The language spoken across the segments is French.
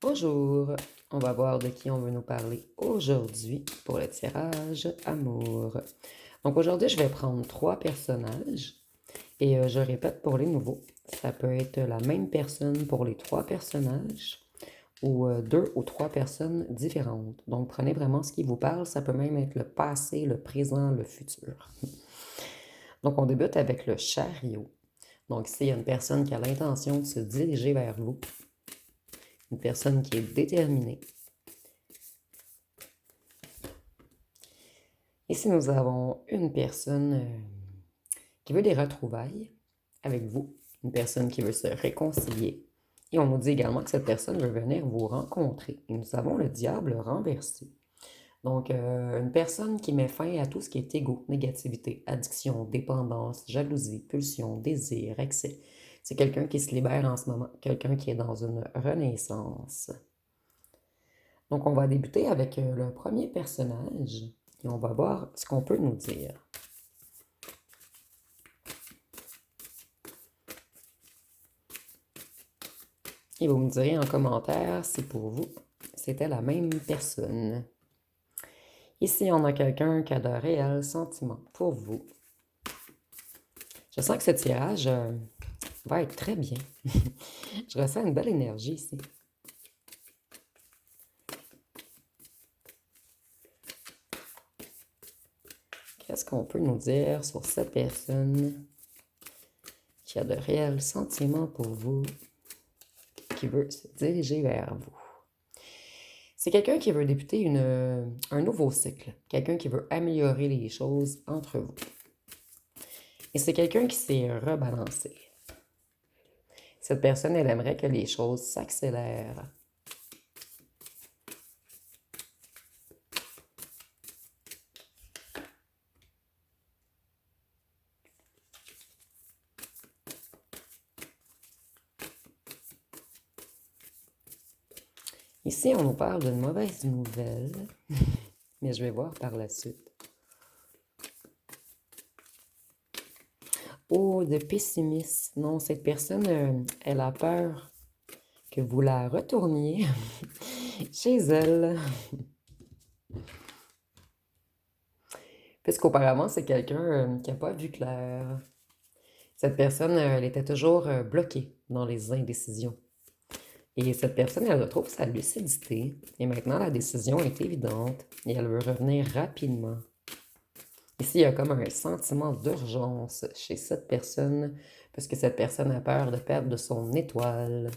Bonjour, on va voir de qui on veut nous parler aujourd'hui pour le tirage amour. Donc aujourd'hui, je vais prendre 3 personnages et je répète pour les nouveaux. Ça peut être la même personne pour les 3 personnages ou 2 ou 3 personnes différentes. Donc prenez vraiment ce qui vous parle. Ça peut même être le passé, le présent, le futur. Donc on débute avec le chariot. Donc ici, il y a une personne qui a l'intention de se diriger vers vous. Une personne qui est déterminée. Ici, nous avons une personne qui veut des retrouvailles avec vous, une personne qui veut se réconcilier. Et on nous dit également que cette personne veut venir vous rencontrer. Et nous avons le diable renversé. Donc, une personne qui met fin à tout ce qui est égo, négativité, addiction, dépendance, jalousie, pulsion, désir, excès. C'est quelqu'un qui se libère en ce moment, quelqu'un qui est dans une renaissance. Donc, on va débuter avec le premier personnage et on va voir ce qu'on peut nous dire. Et vous me direz en commentaire si pour vous, c'était la même personne. Ici, on a quelqu'un qui a de réels sentiments pour vous. Je sens que ce tirage va être très bien. Je ressens une belle énergie ici. Qu'est-ce qu'on peut nous dire sur cette personne qui a de réels sentiments pour vous, qui veut se diriger vers vous? C'est quelqu'un qui veut débuter un nouveau cycle, quelqu'un qui veut améliorer les choses entre vous. Et c'est quelqu'un qui s'est rebalancé. Cette personne, elle aimerait que les choses s'accélèrent. Ici, on nous parle d'une mauvaise nouvelle, mais je vais voir par la suite. Oh, de pessimiste. Non, cette personne, elle a peur que vous la retourniez chez elle. Puisqu'auparavant, c'est quelqu'un qui n'a pas vu clair. Cette personne, elle était toujours bloquée dans les indécisions. Et cette personne, elle retrouve sa lucidité. Et maintenant, la décision est évidente. Et elle veut revenir rapidement. Ici, il y a comme un sentiment d'urgence chez cette personne. Parce que cette personne a peur de perdre son étoile.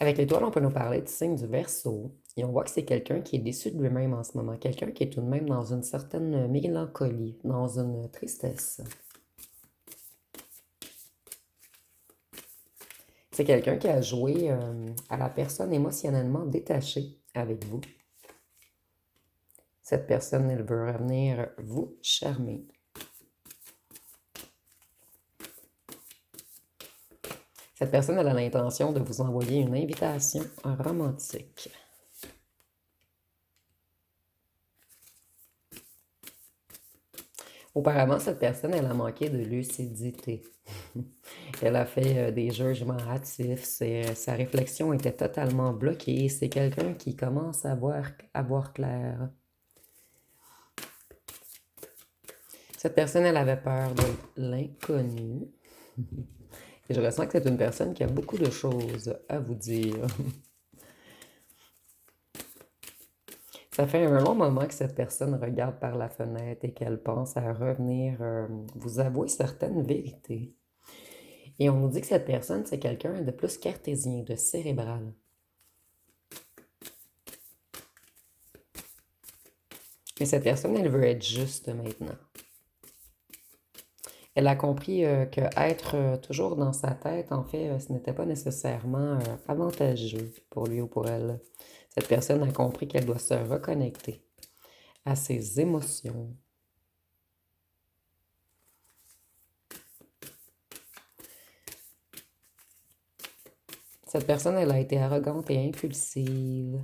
Avec l'étoile, on peut nous parler du signe du Verseau. Et on voit que c'est quelqu'un qui est déçu de lui-même en ce moment. Quelqu'un qui est tout de même dans une certaine mélancolie, dans une tristesse. C'est quelqu'un qui a joué à la personne émotionnellement détachée avec vous. Cette personne, elle veut revenir vous charmer. Cette personne, elle a l'intention de vous envoyer une invitation romantique. Auparavant, cette personne, elle a manqué de lucidité. Elle a fait des jugements hâtifs. Sa réflexion était totalement bloquée. C'est quelqu'un qui commence à voir clair. Cette personne, elle avait peur de l'inconnu. Et je ressens que c'est une personne qui a beaucoup de choses à vous dire. Ça fait un long moment que cette personne regarde par la fenêtre et qu'elle pense à revenir vous avouer certaines vérités. Et on nous dit que cette personne, c'est quelqu'un de plus cartésien, de cérébral. Mais cette personne, elle veut être juste maintenant. Elle a compris que être toujours dans sa tête, en fait, ce n'était pas nécessairement avantageux pour lui ou pour elle. Cette personne a compris qu'elle doit se reconnecter à ses émotions. Cette personne, elle a été arrogante et impulsive.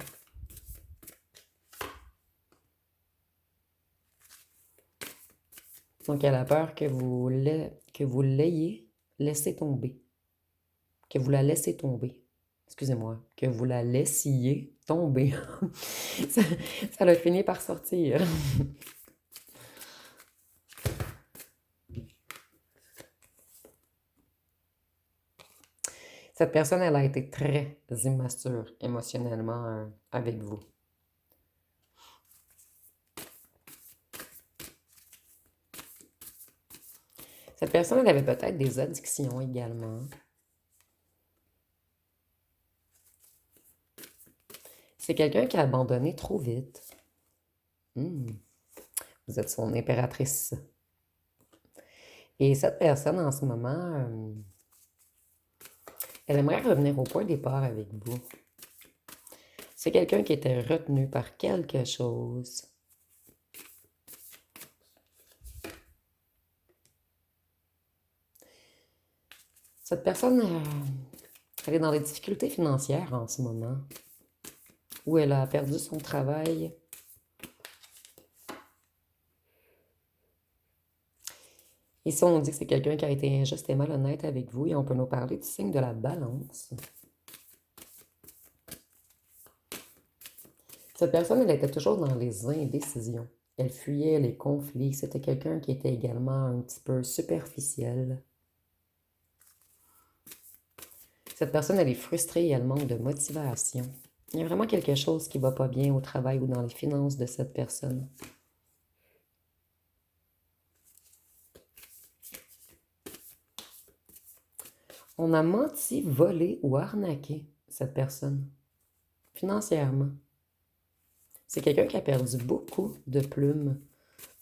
Donc, elle a peur que vous l'ayez laissé tomber. Que vous la laissez tomber. excusez-moi, que vous la laissiez tomber. ça, ça a fini par sortir. Cette personne, elle a été très immature émotionnellement avec vous. Cette personne, elle avait peut-être des addictions également. C'est quelqu'un qui a abandonné trop vite. Hmm, Vous êtes son impératrice. Et cette personne, en ce moment, elle aimerait revenir au point de départ avec vous. C'est quelqu'un qui était retenu par quelque chose. Cette personne, elle est dans des difficultés financières en ce moment, où elle a perdu son travail. Ici, on nous dit que c'est quelqu'un qui a été injuste et malhonnête avec vous, et on peut nous parler du signe de la balance. Cette personne, elle était toujours dans les indécisions. Elle fuyait les conflits. C'était quelqu'un qui était également un petit peu superficiel. Cette personne, elle est frustrée et elle manque de motivation. Il y a vraiment quelque chose qui ne va pas bien au travail ou dans les finances de cette personne. On a menti, volé ou arnaqué cette personne, financièrement. C'est quelqu'un qui a perdu beaucoup de plumes.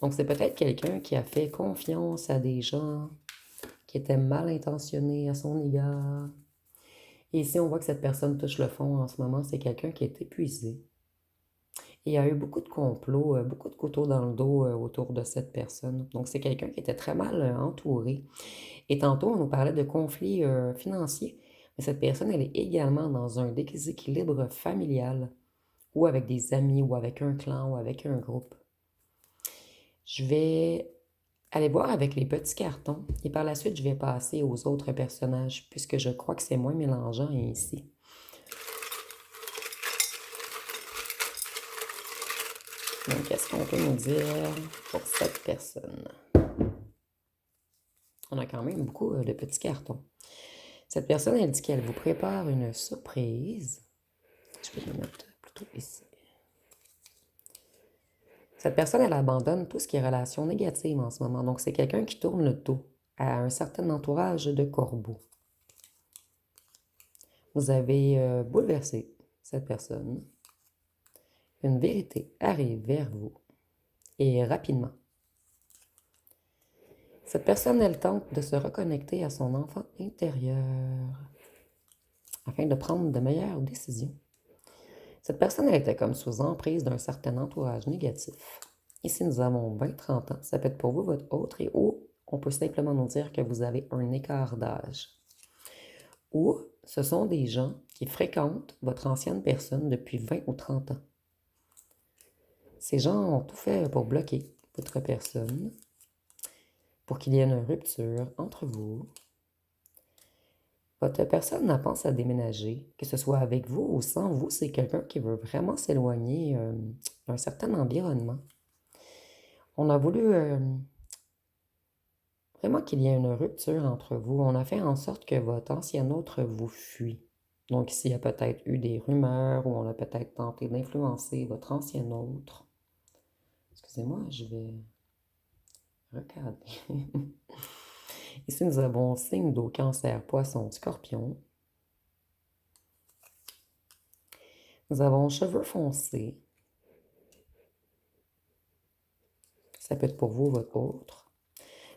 Donc, c'est peut-être quelqu'un qui a fait confiance à des gens qui étaient mal intentionnés à son égard. Et ici, on voit que cette personne touche le fond en ce moment. C'est quelqu'un qui est épuisé. Et il y a eu beaucoup de complots, beaucoup de couteaux dans le dos autour de cette personne. Donc, c'est quelqu'un qui était très mal entouré. Et tantôt, on nous parlait de conflits financiers. Mais cette personne, elle est également dans un déséquilibre familial, ou avec des amis, ou avec un clan, ou avec un groupe. Je vais aller voir avec les petits cartons et par la suite, je vais passer aux autres personnages puisque je crois que c'est moins mélangeant ici. Donc, qu'est-ce qu'on peut nous dire pour cette personne? On a quand même beaucoup de petits cartons. Cette personne, elle dit qu'elle vous prépare une surprise. Je vais le mettre plutôt ici. Cette personne, elle abandonne tout ce qui est relation négative en ce moment. Donc, c'est quelqu'un qui tourne le dos à un certain entourage de corbeaux. Vous avez bouleversé cette personne. Une vérité arrive vers vous et rapidement. Cette personne, elle tente de se reconnecter à son enfant intérieur afin de prendre de meilleures décisions. Cette personne, elle était comme sous emprise d'un certain entourage négatif. Ici, nous avons 20-30 ans. Ça peut être pour vous votre autre et ou on peut simplement nous dire que vous avez un écart d'âge. Ou ce sont des gens qui fréquentent votre ancienne personne depuis 20 ou 30 ans. Ces gens ont tout fait pour bloquer votre personne, pour qu'il y ait une rupture entre vous. Votre personne pense à déménager, que ce soit avec vous ou sans vous, c'est quelqu'un qui veut vraiment s'éloigner d'un certain environnement. On a voulu vraiment qu'il y ait une rupture entre vous. On a fait en sorte que votre ancien autre vous fuit. Donc ici, il y a peut-être eu des rumeurs ou on a peut-être tenté d'influencer votre ancien autre. Excusez-moi, je vais regarder. Ici, nous avons signe d'eau, cancer, poisson, scorpion. Nous avons cheveux foncés. Ça peut être pour vous ou votre autre.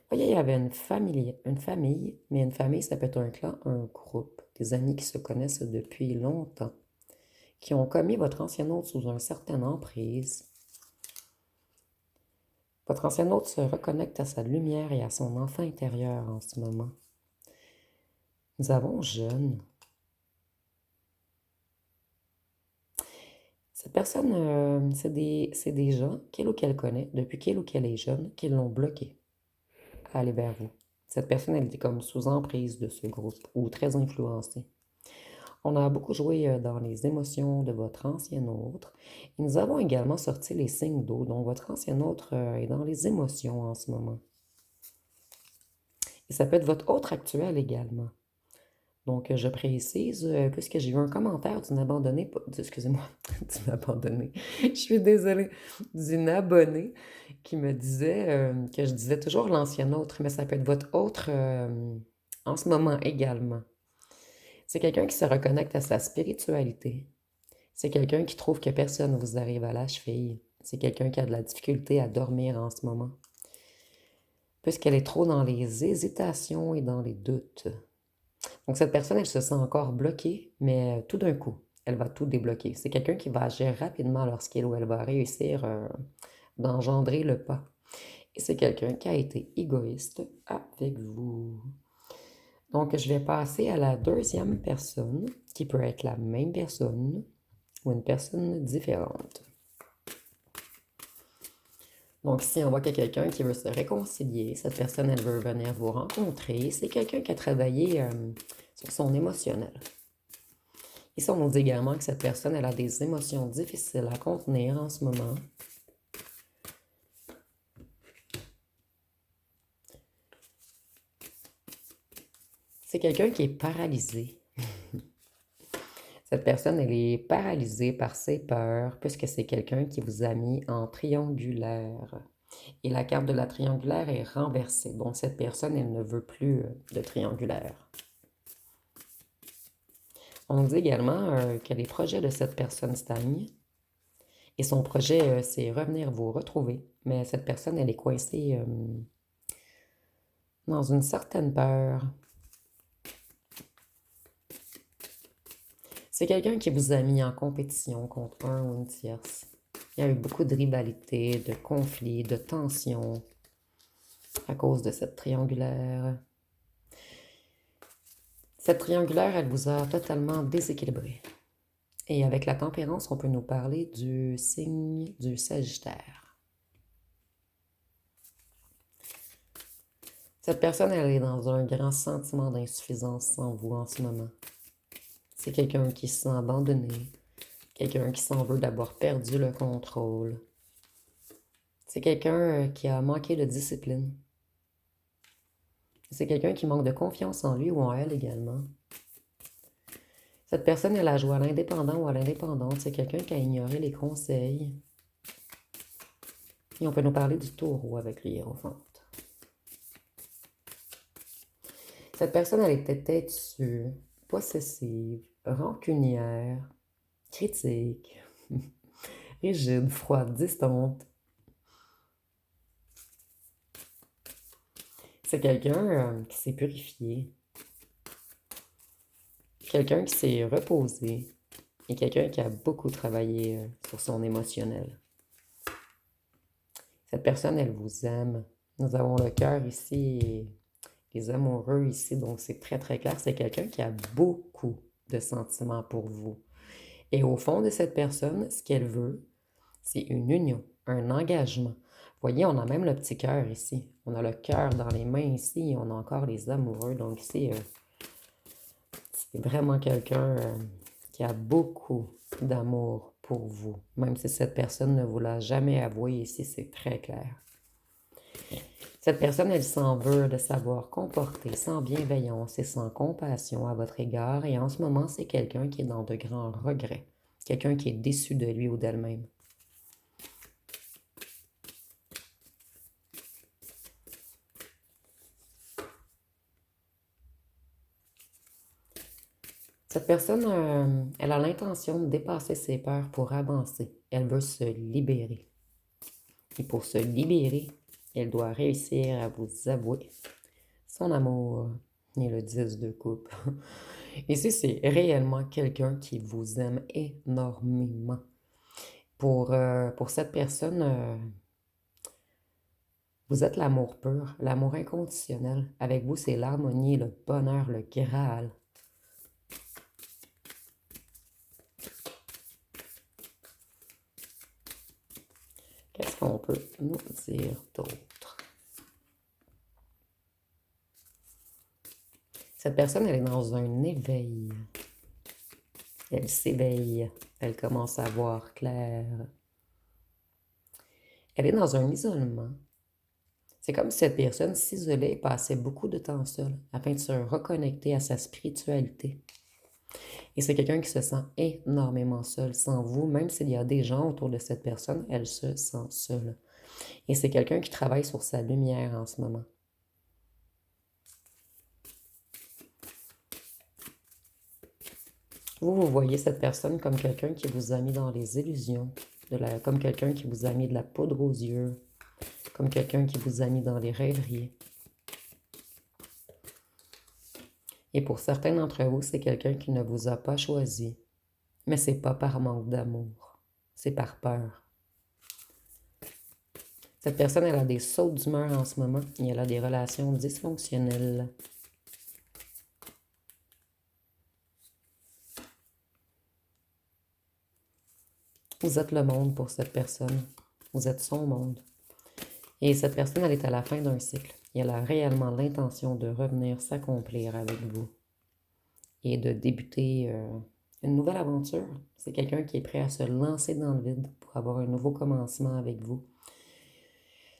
Voyez, il y avait une famille, mais une famille, ça peut être un clan, un groupe, des amis qui se connaissent depuis longtemps, qui ont commis votre ancien autre sous une certaine emprise. Votre ancien autre se reconnecte à sa lumière et à son enfant intérieur en ce moment. Nous avons jeune. Cette personne, c'est des gens qu'elle ou qu'elle connaît depuis qu'elle ou qu'elle est jeune, qui l'ont bloqué à aller vers vous. Cette personne, elle était comme sous emprise de ce groupe ou très influencée. On a beaucoup joué dans les émotions de votre ancien autre. Et nous avons également sorti les signes d'eau. Donc, votre ancien autre est dans les émotions en ce moment. Et ça peut être votre autre actuel également. Donc, je précise, puisque j'ai eu un commentaire d'une abandonnée, excusez-moi, d'une abandonnée, je suis désolée, d'une abonnée qui me disait que je disais toujours l'ancien autre, mais ça peut être votre autre en ce moment également. C'est quelqu'un qui se reconnecte à sa spiritualité. C'est quelqu'un qui trouve que personne ne vous arrive à la cheville. C'est quelqu'un qui a de la difficulté à dormir en ce moment. Puisqu'elle est trop dans les hésitations et dans les doutes. Donc cette personne, elle se sent encore bloquée, mais tout d'un coup, elle va tout débloquer. C'est quelqu'un qui va agir rapidement lorsqu'il ou elle va réussir d'engendrer le pas. Et c'est quelqu'un qui a été égoïste avec vous. Donc je vais passer à la deuxième personne, qui peut être la même personne ou une personne différente. Donc, si on voit qu'il y a quelqu'un qui veut se réconcilier, cette personne, elle veut venir vous rencontrer, c'est quelqu'un qui a travaillé sur son émotionnel. Ici, on nous dit également que cette personne, elle a des émotions difficiles à contenir en ce moment. C'est quelqu'un qui est paralysé. Cette personne, elle est paralysée par ses peurs, puisque c'est quelqu'un qui vous a mis en triangulaire. Et la carte de la triangulaire est renversée. Donc, cette personne, elle ne veut plus de triangulaire. On nous dit également que les projets de cette personne stagnent. Et son projet, c'est revenir vous retrouver. Mais cette personne, elle est coincée dans une certaine peur. C'est quelqu'un qui vous a mis en compétition contre un ou une tierce. Il y a eu beaucoup de rivalité, de conflits, de tensions à cause de cette triangulaire. Cette triangulaire, elle vous a totalement déséquilibré. Et avec la tempérance, on peut nous parler du signe du Sagittaire. Cette personne, elle est dans un grand sentiment d'insuffisance en vous en ce moment. C'est quelqu'un qui se sent abandonné, quelqu'un qui s'en veut d'avoir perdu le contrôle. C'est quelqu'un qui a manqué de discipline. C'est quelqu'un qui manque de confiance en lui ou en elle également. Cette personne, elle a joué à l'indépendant ou à l'indépendante. C'est quelqu'un qui a ignoré les conseils. Et on peut nous parler du taureau avec le hiérophante. Cette personne, elle était têtue, possessive, rancunière, critique, rigide, froide, distante. C'est quelqu'un qui s'est purifié, quelqu'un qui s'est reposé et quelqu'un qui a beaucoup travaillé sur son émotionnel. Cette personne, elle vous aime. Nous avons le cœur ici et les amoureux ici, donc c'est très très clair. C'est quelqu'un qui a beaucoup de sentiments pour vous. Et au fond de cette personne, ce qu'elle veut, c'est une union, un engagement. Vous voyez, on a même le petit cœur ici. On a le cœur dans les mains ici et on a encore les amoureux. Donc ici, c'est vraiment quelqu'un qui a beaucoup d'amour pour vous. Même si cette personne ne vous l'a jamais avoué ici, c'est très clair. Cette personne, elle s'en veut de savoir comporter sans bienveillance et sans compassion à votre égard. Et en ce moment, c'est quelqu'un qui est dans de grands regrets. Quelqu'un qui est déçu de lui ou d'elle-même. Cette personne, elle a l'intention de dépasser ses peurs pour avancer. Elle veut se libérer. Et pour se libérer, elle doit réussir à vous avouer son amour et le 10 de coupe. Ici, c'est réellement quelqu'un qui vous aime énormément. Pour cette personne, vous êtes l'amour pur, l'amour inconditionnel. Avec vous, c'est l'harmonie, le bonheur, le Graal. Qu'est-ce qu'on peut nous dire d'autre? Cette personne, elle est dans un éveil. Elle s'éveille. Elle commence à voir clair. Elle est dans un isolement. C'est comme si cette personne s'isolait et passait beaucoup de temps seule afin de se reconnecter à sa spiritualité. Et c'est quelqu'un qui se sent énormément seul sans vous, même s'il y a des gens autour de cette personne, elle se sent seule. Et c'est quelqu'un qui travaille sur sa lumière en ce moment. Vous voyez cette personne comme quelqu'un qui vous a mis dans les illusions, comme quelqu'un qui vous a mis de la poudre aux yeux, comme quelqu'un qui vous a mis dans les rêveries. Et pour certains d'entre vous, c'est quelqu'un qui ne vous a pas choisi. Mais c'est pas par manque d'amour, c'est par peur. Cette personne, elle a des sauts d'humeur en ce moment et elle a des relations dysfonctionnelles. Vous êtes le monde pour cette personne. Vous êtes son monde. Et cette personne, elle est à la fin d'un cycle. Et elle a réellement l'intention de revenir s'accomplir avec vous. Et de débuter une nouvelle aventure. C'est quelqu'un qui est prêt à se lancer dans le vide pour avoir un nouveau commencement avec vous.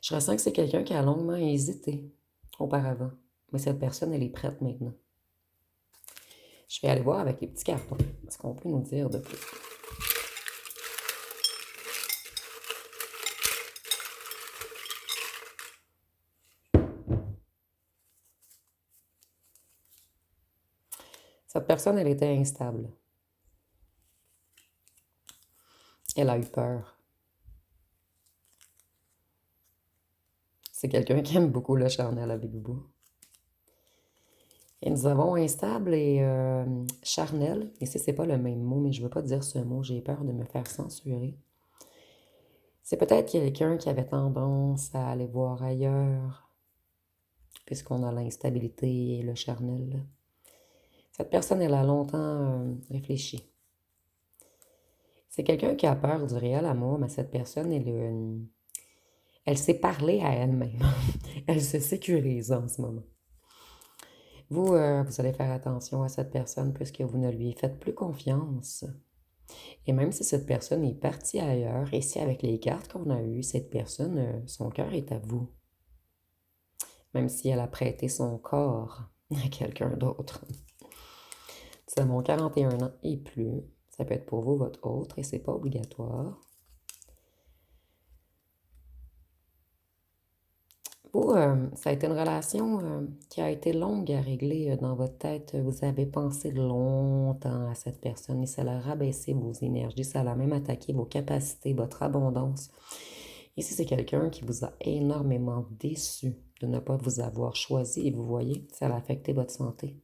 Je ressens que c'est quelqu'un qui a longuement hésité auparavant. Mais cette personne, elle est prête maintenant. Je vais aller voir avec les petits cartons. Ce qu'on peut nous dire de plus. Cette personne, elle était instable. Elle a eu peur. C'est quelqu'un qui aime beaucoup le charnel avec vous. Et nous avons instable et charnel. Ici, c'est pas le même mot, mais je veux pas dire ce mot. J'ai peur de me faire censurer. C'est peut-être quelqu'un qui avait tendance à aller voir ailleurs, puisqu'on a l'instabilité et le charnel. Cette personne, elle a longtemps réfléchi. C'est quelqu'un qui a peur du réel amour, mais cette personne, elle s'est parlé à elle-même. Elle se sécurise en ce moment. Vous allez faire attention à cette personne puisque vous ne lui faites plus confiance. Et même si cette personne est partie ailleurs, ici avec les cartes qu'on a eues, cette personne, son cœur est à vous. Même si elle a prêté son corps à quelqu'un d'autre. Nous avons 41 ans et plus. Ça peut être pour vous, votre autre, et c'est pas obligatoire. Vous, ça a été une relation qui a été longue à régler dans votre tête. Vous avez pensé longtemps à cette personne et ça a rabaissé vos énergies, ça a même attaqué vos capacités, votre abondance. Ici, c'est quelqu'un qui vous a énormément déçu de ne pas vous avoir choisi et vous voyez, ça a affecté votre santé.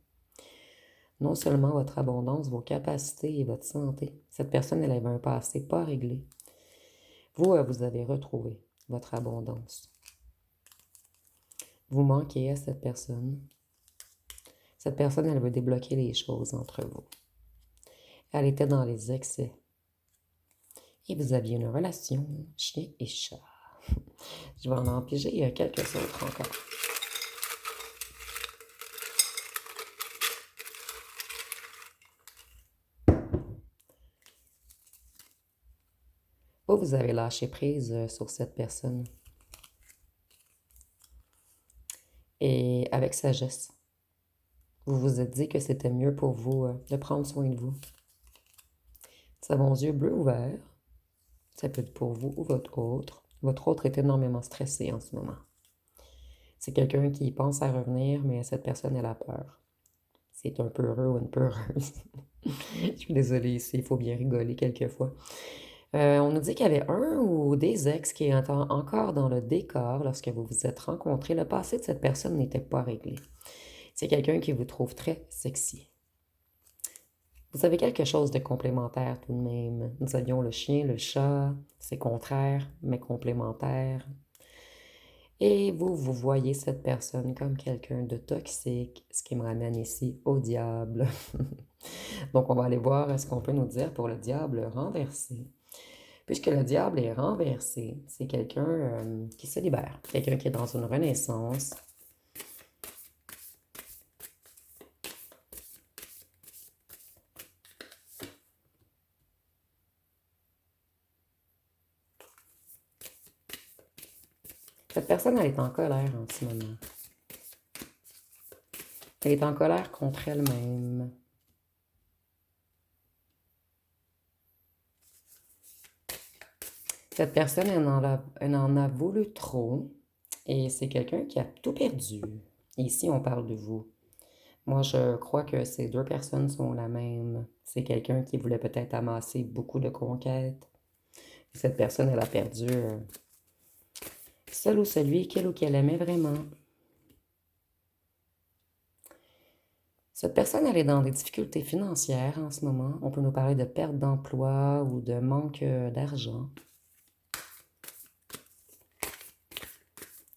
Non seulement votre abondance, vos capacités et votre santé. Cette personne, elle avait un passé pas réglé. Vous, vous avez retrouvé votre abondance. Vous manquez à cette personne. Cette personne, elle veut débloquer les choses entre vous. Elle était dans les excès. Et vous aviez une relation chien et chat. Je vais en piger quelques autres encore. Vous avez lâché prise sur cette personne. Et avec sagesse, vous vous êtes dit que c'était mieux pour vous de prendre soin de vous. Nous avons yeux bleus ouverts. Ça peut être pour vous ou votre autre. Votre autre est énormément stressé en ce moment. C'est quelqu'un qui pense à revenir, mais cette personne, elle a peur. C'est un peu heureux ou une peu heureuse. Je suis désolée ici, il faut bien rigoler quelquefois. On nous dit qu'il y avait un ou des ex qui étaient encore dans le décor lorsque vous vous êtes rencontrés. Le passé de cette personne n'était pas réglé. C'est quelqu'un qui vous trouve très sexy. Vous avez quelque chose de complémentaire tout de même. Nous avions le chien, le chat, c'est contraire, mais complémentaire. Et vous voyez cette personne comme quelqu'un de toxique, ce qui me ramène ici au diable. Donc, on va aller voir ce qu'on peut nous dire pour le diable renversé. Puisque le diable est renversé, c'est quelqu'un qui se libère, quelqu'un qui est dans une renaissance. Cette personne, elle est en colère en ce moment. Elle est en colère contre elle-même. Cette personne, elle en a voulu trop et c'est quelqu'un qui a tout perdu. Et ici, on parle de vous. Moi, je crois que ces deux personnes sont la même. C'est quelqu'un qui voulait peut-être amasser beaucoup de conquêtes. Cette personne, elle a perdu seul ou celui qu'elle ou qu'elle aimait vraiment. Cette personne, elle est dans des difficultés financières en ce moment. On peut nous parler de perte d'emploi ou de manque d'argent.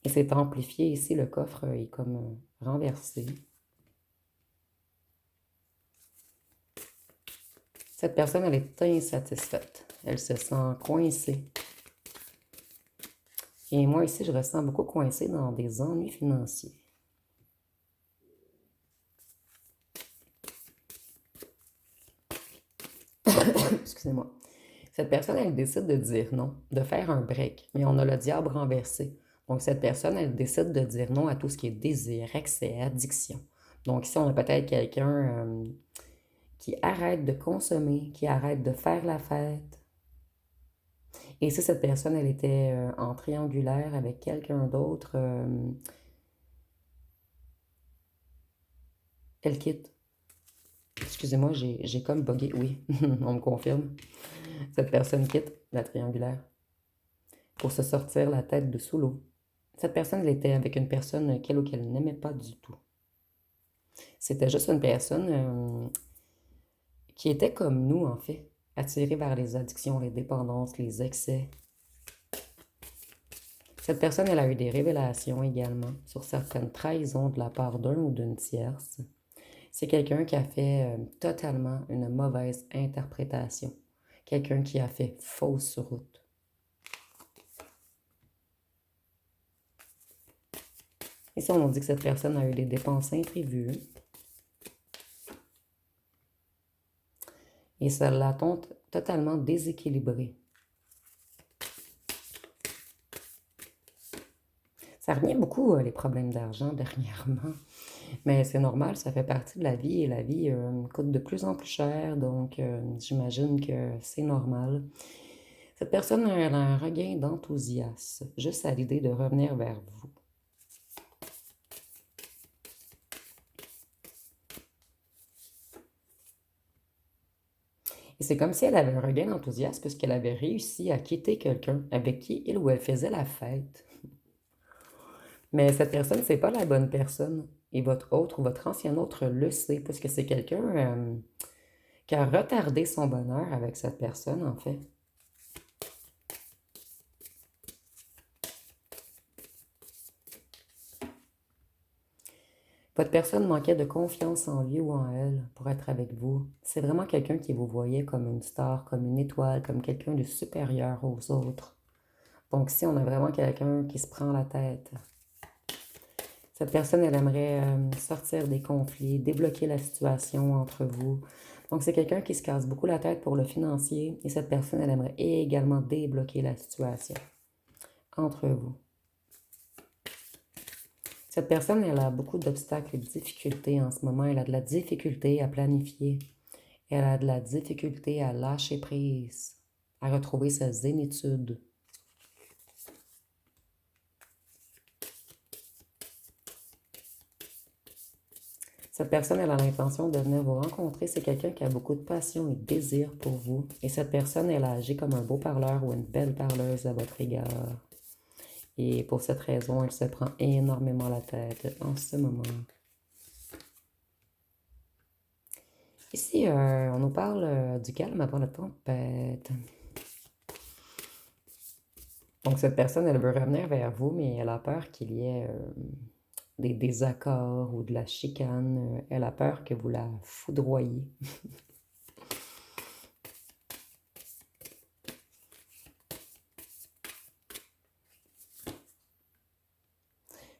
Et c'est amplifié ici, le coffre est comme renversé. Cette personne, elle est insatisfaite. Elle se sent coincée. Et moi ici, je ressens beaucoup coincé dans des ennuis financiers. Excusez-moi. Cette personne, elle décide de dire non, de faire un break. Mais on a le diable renversé. Donc, cette personne, elle décide de dire non à tout ce qui est désir, excès, addiction. Donc, ici, on a peut-être quelqu'un qui arrête de consommer, qui arrête de faire la fête. Et si cette personne, elle était en triangulaire avec quelqu'un d'autre, elle quitte. Excusez-moi, j'ai comme bugué. Oui, on me confirme. Cette personne quitte la triangulaire pour se sortir la tête de sous l'eau. Cette personne, elle était avec une personne qu'elle ou qu'elle n'aimait pas du tout. C'était juste une personne qui était comme nous, en fait, attirée vers les addictions, les dépendances, les excès. Cette personne, elle a eu des révélations également sur certaines trahisons de la part d'un ou d'une tierce. C'est quelqu'un qui a fait totalement une mauvaise interprétation. Quelqu'un qui a fait fausse route. Ici, on nous dit que cette personne a eu des dépenses imprévues. Et ça l'a totalement déséquilibrée. Ça revient beaucoup, les problèmes d'argent dernièrement. Mais c'est normal, ça fait partie de la vie et la vie coûte de plus en plus cher. Donc, j'imagine que c'est normal. Cette personne elle a un regain d'enthousiasme juste à l'idée de revenir vers vous. Et c'est comme si elle avait un regain d'enthousiasme puisqu'elle avait réussi à quitter quelqu'un avec qui il ou elle faisait la fête. Mais cette personne, c'est pas la bonne personne. Et votre autre ou votre ancien autre le sait, puisque c'est quelqu'un qui a retardé son bonheur avec cette personne, en fait. Votre personne manquait de confiance en lui ou en elle pour être avec vous. C'est vraiment quelqu'un qui vous voyait comme une star, comme une étoile, comme quelqu'un de supérieur aux autres. Donc si on a vraiment quelqu'un qui se prend la tête, cette personne, elle aimerait sortir des conflits, débloquer la situation entre vous. Donc c'est quelqu'un qui se casse beaucoup la tête pour le financier et cette personne, elle aimerait également débloquer la situation entre vous. Cette personne, elle a beaucoup d'obstacles et de difficultés en ce moment. Elle a de la difficulté à planifier. Elle a de la difficulté à lâcher prise, à retrouver sa zénitude. Cette personne, elle a l'intention de venir vous rencontrer. C'est quelqu'un qui a beaucoup de passion et de désir pour vous. Et cette personne, elle a agi comme un beau parleur ou une belle parleuse à votre égard. Et pour cette raison, elle se prend énormément la tête en ce moment. Ici, on nous parle du calme avant la tempête. Donc, cette personne, elle veut revenir vers vous, mais elle a peur qu'il y ait des désaccords ou de la chicane. Elle a peur que vous la foudroyiez.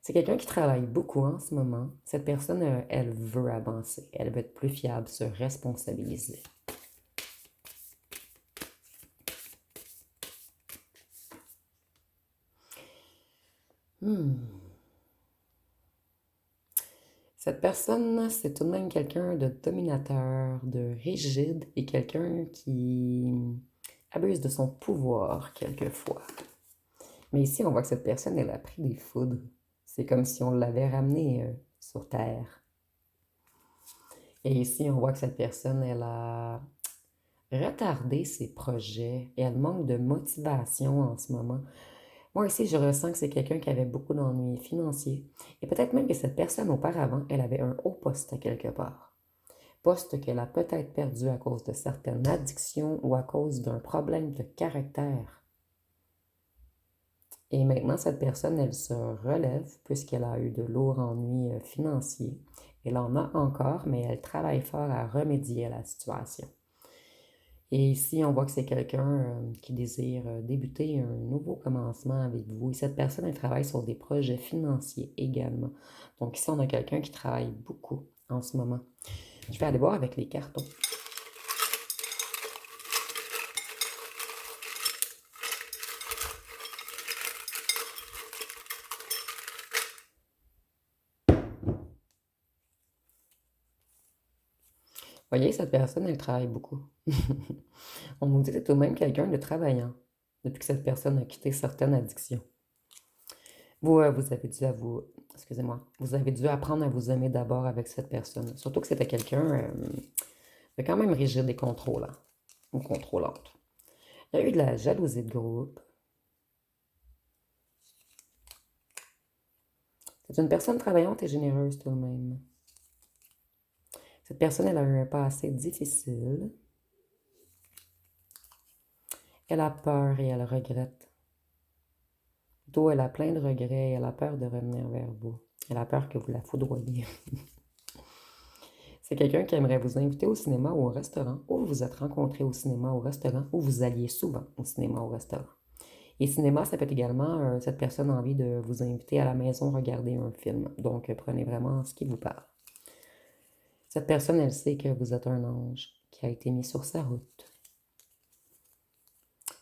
C'est quelqu'un qui travaille beaucoup en ce moment. Cette personne, elle veut avancer. Elle veut être plus fiable, se responsabiliser. Hmm. Cette personne, c'est tout de même quelqu'un de dominateur, de rigide et quelqu'un qui abuse de son pouvoir quelquefois. Mais ici, on voit que cette personne, elle a pris des foudres. C'est comme si on l'avait ramenée sur Terre. Et ici, on voit que cette personne, elle a retardé ses projets et elle manque de motivation en ce moment. Moi ici, je ressens que c'est quelqu'un qui avait beaucoup d'ennuis financiers. Et peut-être même que cette personne, auparavant, elle avait un haut poste à quelque part. Poste qu'elle a peut-être perdu à cause de certaines addictions ou à cause d'un problème de caractère. Et maintenant, cette personne, elle se relève puisqu'elle a eu de lourds ennuis financiers. Elle en a encore, mais elle travaille fort à remédier à la situation. Et ici, on voit que c'est quelqu'un qui désire débuter un nouveau commencement avec vous. Et cette personne, elle travaille sur des projets financiers également. Donc ici, on a quelqu'un qui travaille beaucoup en ce moment. Je vais aller voir avec les cartons. Vous voyez, cette personne, elle travaille beaucoup. On nous dit que c'est tout de même quelqu'un de travaillant depuis que cette personne a quitté certaines addictions. Vous avez dû excusez-moi, vous avez dû apprendre à vous aimer d'abord avec cette personne. Surtout que c'était quelqu'un de quand même rigide et contrôlant, ou contrôlante. Il y a eu de la jalousie de groupe. C'est une personne travaillante et généreuse tout de même. Cette personne, elle a eu un passé difficile. Elle a peur et elle regrette. Plutôt, elle a plein de regrets et elle a peur de revenir vers vous. Elle a peur que vous la foudroyiez. C'est quelqu'un qui aimerait vous inviter au cinéma ou au restaurant, ou vous vous êtes rencontrés au cinéma ou au restaurant, ou vous alliez souvent au cinéma ou au restaurant. Et cinéma, ça peut être également cette personne a envie de vous inviter à la maison regarder un film. Donc, prenez vraiment ce qui vous parle. Cette personne, elle sait que vous êtes un ange qui a été mis sur sa route.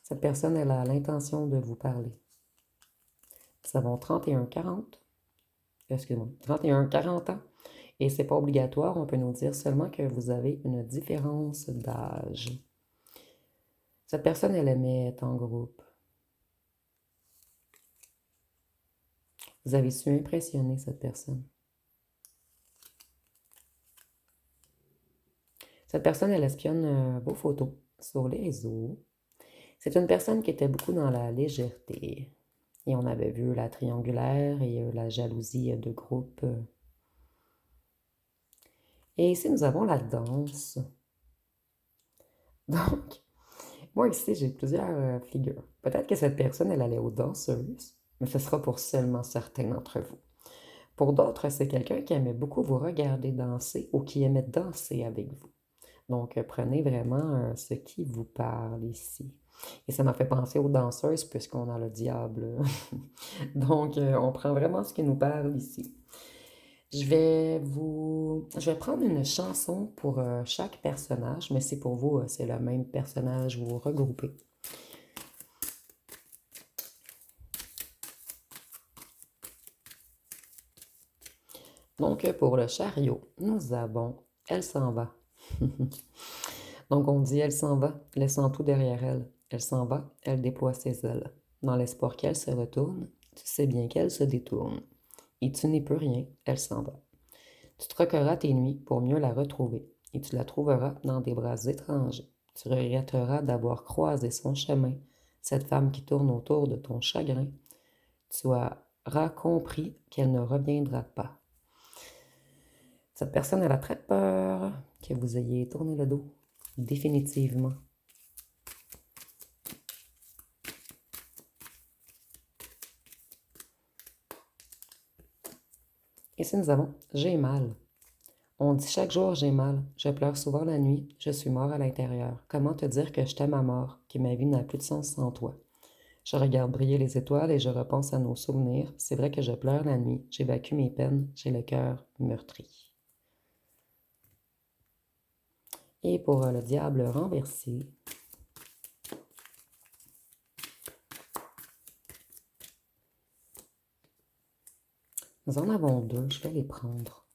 Cette personne, elle a l'intention de vous parler. Nous avons 31-40, excusez-moi, 31-40 ans, et c'est pas obligatoire, on peut nous dire seulement que vous avez une différence d'âge. Cette personne, elle aimait être en groupe. Vous avez su impressionner cette personne. Cette personne, elle espionne vos photos sur les réseaux. C'est une personne qui était beaucoup dans la légèreté. Et on avait vu la triangulaire et la jalousie de groupe. Et ici, nous avons la danse. Donc, moi ici, j'ai plusieurs figures. Peut-être que cette personne, elle allait aux danseuses, mais ce sera pour seulement certains d'entre vous. Pour d'autres, c'est quelqu'un qui aimait beaucoup vous regarder danser ou qui aimait danser avec vous. Donc, prenez vraiment ce qui vous parle ici. Et ça m'a fait penser aux danseuses puisqu'on a le diable. Donc, on prend vraiment ce qui nous parle ici. Je vais prendre une chanson pour chaque personnage, mais c'est pour vous, c'est le même personnage, vous regroupez. Donc, pour le chariot, nous avons Elle s'en va. Donc, on dit Elle s'en va, laissant tout derrière elle. Elle s'en va, elle déploie ses ailes. Dans l'espoir qu'elle se retourne, tu sais bien qu'elle se détourne. Et tu n'y peux rien, elle s'en va. Tu troqueras tes nuits pour mieux la retrouver, et tu la trouveras dans des bras étrangers. Tu regretteras d'avoir croisé son chemin, cette femme qui tourne autour de ton chagrin. Tu auras compris qu'elle ne reviendra pas. Cette personne, elle a très peur que vous ayez tourné le dos, définitivement. Ici, nous avons J'ai mal. On dit chaque jour j'ai mal, je pleure souvent la nuit, je suis mort à l'intérieur. Comment te dire que je t'aime à mort, que ma vie n'a plus de sens sans toi? Je regarde briller les étoiles et je repense à nos souvenirs. C'est vrai que je pleure la nuit, j'évacue mes peines, j'ai le cœur meurtri. Et pour le diable renversé, Nous en avons deux, je vais les prendre.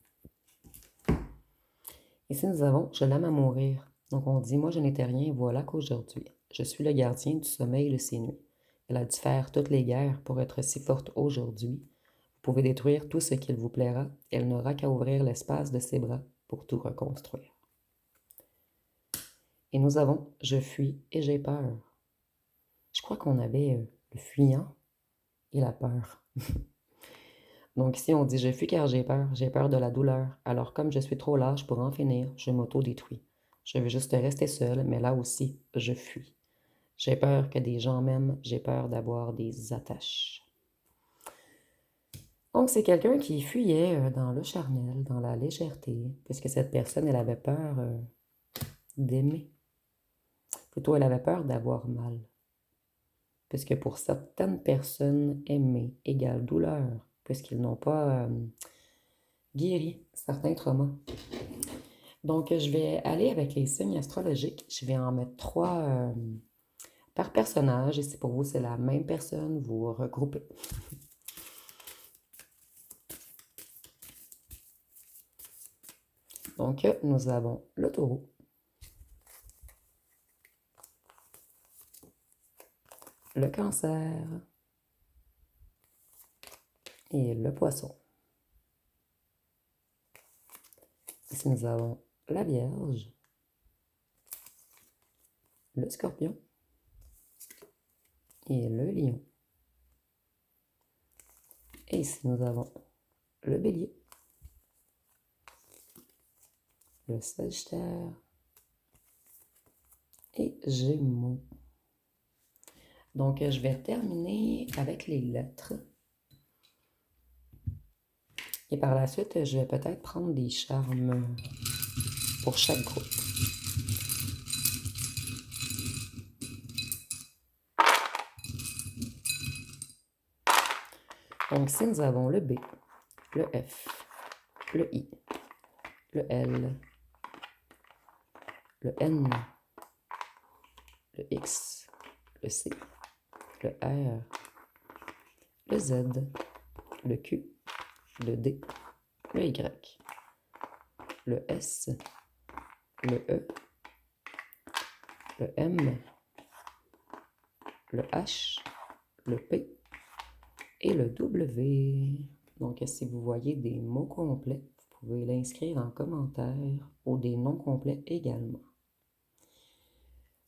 Ici, nous avons Je l'aime à mourir. Donc, on dit moi, je n'étais rien, voilà qu'aujourd'hui. Je suis le gardien du sommeil de ses nuits. Elle a dû faire toutes les guerres pour être si forte aujourd'hui. Vous pouvez détruire tout ce qu'il vous plaira. Elle n'aura qu'à ouvrir l'espace de ses bras pour tout reconstruire. Et nous avons Je fuis et j'ai peur. Je crois qu'on avait le fuyant et la peur. Donc ici, on dit Je fuis car j'ai peur de la douleur. Alors comme je suis trop lâche pour en finir, je m'auto-détruis. Je veux juste rester seule, mais là aussi, je fuis. J'ai peur que des gens m'aiment, j'ai peur d'avoir des attaches. Donc c'est quelqu'un qui fuyait dans le charnel, dans la légèreté, puisque cette personne, elle avait peur d'aimer. Plutôt, elle avait peur d'avoir mal. Puisque pour certaines personnes, aimer égale douleur, puisqu'ils n'ont pas guéri certains traumas. Donc, je vais aller avec les signes astrologiques. Je vais en mettre 3 par personnage. Et si pour vous, c'est la même personne, vous regroupez. Donc, nous avons le taureau, le cancer et le poisson. Ici, nous avons la Vierge, le Scorpion et le Lion. Et ici, nous avons le Bélier, le Sagittaire et Gémeaux. Donc, je vais terminer avec les lettres. Et par la suite, je vais peut-être prendre des charmes pour chaque groupe. Donc ici, nous avons le B, le F, le I, le L, le N, le X, le C, le R, le Z, le Q, le D, le Y, le S, le E, le M, le H, le P et le W. Donc, si vous voyez des mots complets, vous pouvez l'inscrire en commentaire ou des noms complets également.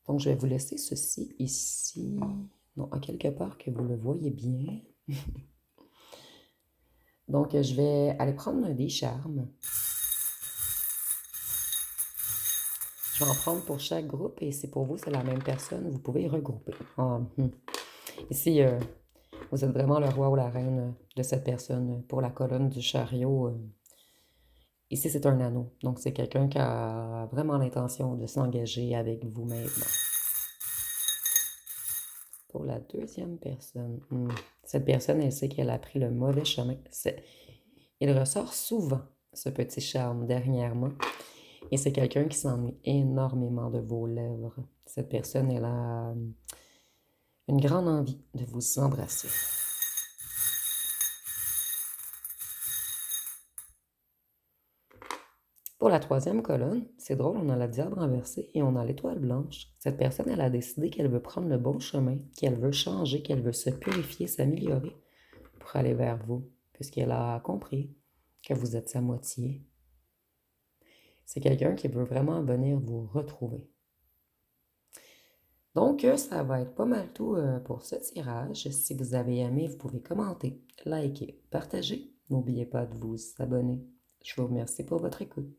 Donc, je vais vous laisser ceci ici. Non, à quelque part que vous le voyez bien. Donc, je vais aller prendre des charmes. Je vais en prendre pour chaque groupe et si pour vous, c'est la même personne, vous pouvez regrouper. Ici, vous êtes vraiment le roi ou la reine de cette personne. Pour la colonne du chariot, ici, c'est un anneau. Donc, c'est quelqu'un qui a vraiment l'intention de s'engager avec vous maintenant. Pour la deuxième personne, cette personne, elle sait qu'elle a pris le mauvais chemin. Il ressort souvent, ce petit charme, dernièrement. Et c'est quelqu'un qui s'ennuie énormément de vos lèvres. Cette personne, elle a une grande envie de vous embrasser. Pour la troisième colonne, c'est drôle, on a la diable renversée et on a l'étoile blanche. Cette personne, elle a décidé qu'elle veut prendre le bon chemin, qu'elle veut changer, qu'elle veut se purifier, s'améliorer pour aller vers vous, puisqu'elle a compris que vous êtes sa moitié. C'est quelqu'un qui veut vraiment venir vous retrouver. Donc, ça va être pas mal tout pour ce tirage. Si vous avez aimé, vous pouvez commenter, liker, partager. N'oubliez pas de vous abonner. Je vous remercie pour votre écoute.